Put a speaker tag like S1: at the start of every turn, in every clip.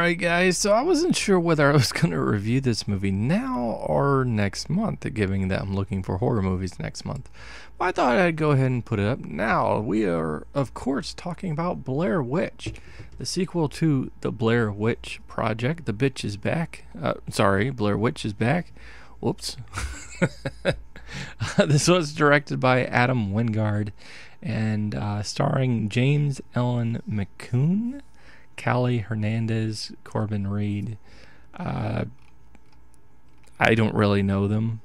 S1: Alright guys, so I wasn't sure whether I was going to review this movie now or next month, given that I'm looking for horror movies next month. But I thought I'd go ahead and put it up now. We are, of course, talking about Blair Witch, the sequel to the Blair Witch Project. The bitch is back. Blair Witch is back. Whoops. This was directed by Adam Wingard and starring James Ellen McCune, Callie Hernandez, Corbin Reed. I don't really know them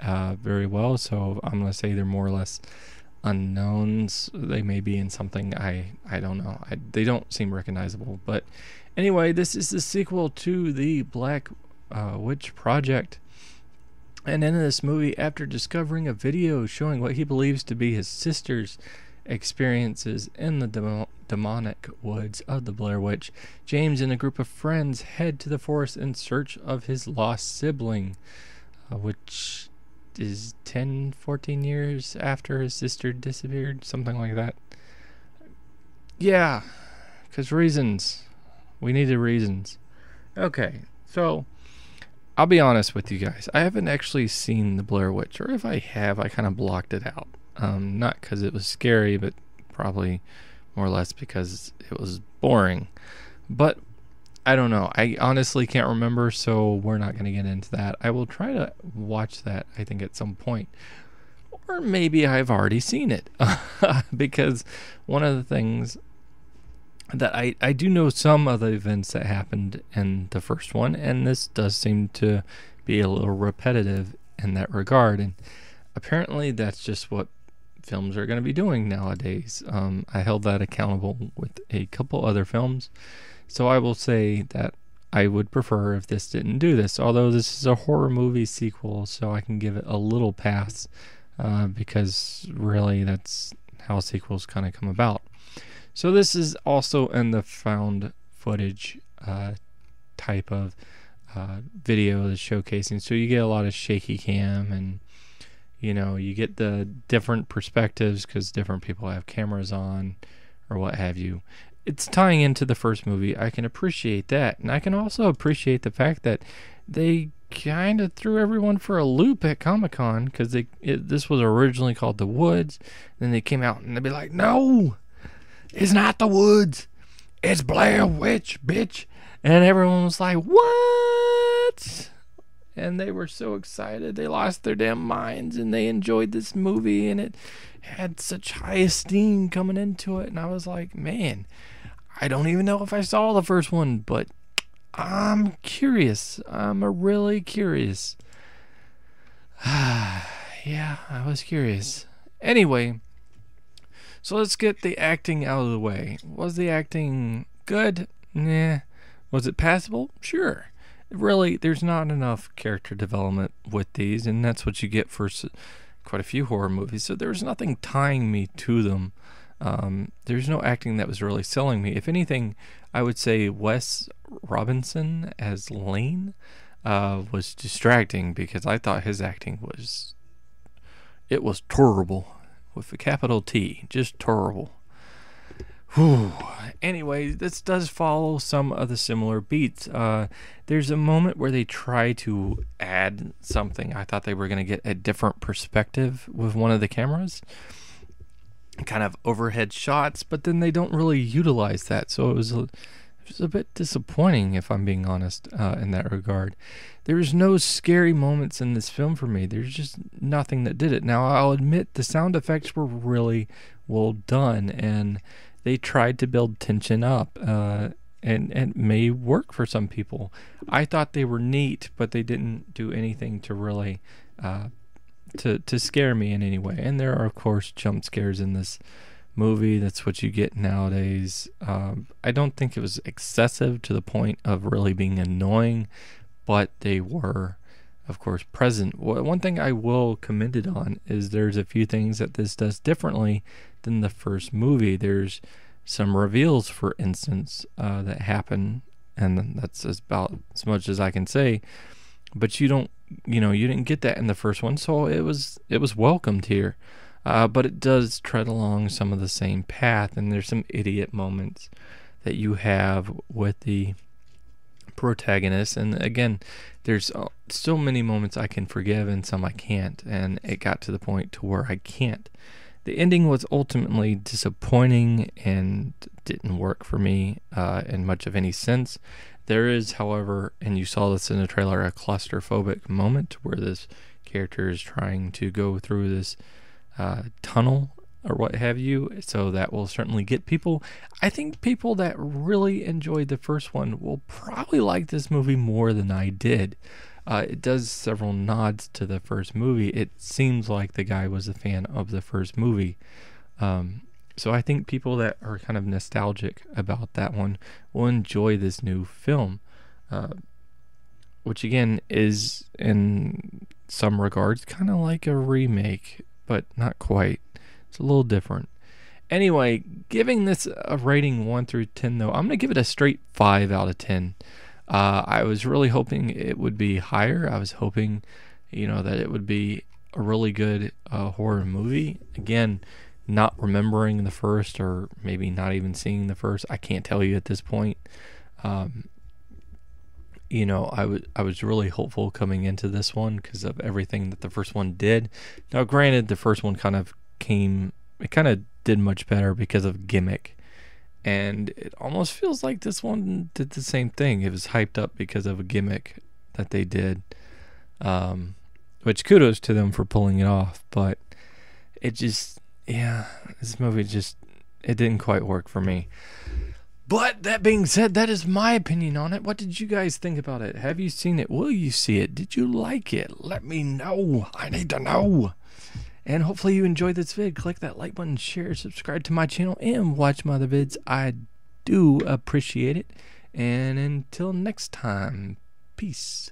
S1: very well, so I'm going to say they're more or less unknowns. They may be in something I don't know. They don't seem recognizable. But anyway, this is the sequel to the Black Witch Project. And in this movie, after discovering a video showing what he believes to be his sister's experiences in the demonic woods of the Blair Witch, James and a group of friends head to the forest in search of his lost sibling, which is 14 years after his sister disappeared, something like that. Yeah, because reasons. We needed reasons. Okay, so I'll be honest with you guys. I haven't actually seen the Blair Witch, or if I have, I kind of blocked it out. Not because it was scary, but probably more or less because it was boring. But I don't know. I honestly can't remember, so we're not going to get into that. I will try to watch that, I think, at some point. Or maybe I've already seen it. Because one of the things that I do know some of the events that happened in the first one, and this does seem to be a little repetitive in that regard. And apparently that's just what films are going to be doing nowadays. I held that accountable with a couple other films, so I will say that I would prefer if this didn't do this, although this is a horror movie sequel, so I can give it a little pass, because really that's how sequels kind of come about. So this is also in the found footage type of video that's showcasing, so you get a lot of shaky cam, and you get the different perspectives because different people have cameras on or what have you. It's tying into the first movie. I can appreciate that. And I can also appreciate the fact that they kind of threw everyone for a loop at Comic-Con, because this was originally called The Woods. Then they came out and they'd be like, no, it's not The Woods. It's Blair Witch, bitch. And everyone was like, what? And they were so excited. They lost their damn minds, and they enjoyed this movie, and it had such high esteem coming into it. And I was like, man, I don't even know if I saw the first one, but I'm curious. I'm really curious. Yeah, I was curious. Anyway, so let's get the acting out of the way. Was the acting good? Nah. Was it passable? Sure. Really, there's not enough character development with these, and that's what you get for quite a few horror movies. So there's nothing tying me to them. There's no acting that was really selling me. If anything, I would say Wes Robinson as Lane was distracting, because I thought his acting was terrible, with a capital T, just terrible. Whew. Anyway, this does follow some of the similar beats. There's a moment where they try to add something. I thought they were going to get a different perspective with one of the cameras, kind of overhead shots, but then they don't really utilize that. So it was a bit disappointing, if I'm being honest, in that regard. There's no scary moments in this film for me. There's just nothing that did it. Now, I'll admit the sound effects were really well done, and they tried to build tension up, and it may work for some people. I thought they were neat, but they didn't do anything to really to scare me in any way. And there are, of course, jump scares in this movie. That's what you get nowadays. I don't think it was excessive to the point of really being annoying, but they were, of course, present. One thing I will commend it on is there's a few things that this does differently than the first movie. There's some reveals, for instance, that happen, and that's about as much as I can say. But you didn't get that in the first one, so it was welcomed here. But it does tread along some of the same path, and there's some idiot moments that you have with the protagonist. And again, there's so many moments I can forgive and some I can't, and it got to the point to where I can't. The ending was ultimately disappointing and didn't work for me in much of any sense. There is, however, and you saw this in the trailer, a claustrophobic moment where this character is trying to go through this tunnel or what have you, so that will certainly get people. I think people that really enjoyed the first one will probably like this movie more than I did. It does several nods to the first movie. It seems like the guy was a fan of the first movie. So I think people that are kind of nostalgic about that one will enjoy this new film, which again is in some regards kind of like a remake, but not quite. It's a little different. Anyway, giving this a rating 1 through 10 though, I'm going to give it a straight 5 out of 10. I was really hoping it would be higher. I was hoping, that it would be a really good horror movie. Again, not remembering the first, or maybe not even seeing the first. I can't tell you at this point. I was really hopeful coming into this one because of everything that the first one did. Now, granted, the first one kind of did much better because of gimmick. And it almost feels like this one did the same thing. It was hyped up because of a gimmick that they did. Which kudos to them for pulling it off. But this movie it didn't quite work for me. But that being said, that is my opinion on it. What did you guys think about it? Have you seen it? Will you see it? Did you like it? Let me know. I need to know. And hopefully you enjoyed this vid. Click that like button, share, subscribe to my channel, and watch my other vids. I do appreciate it. And until next time, peace.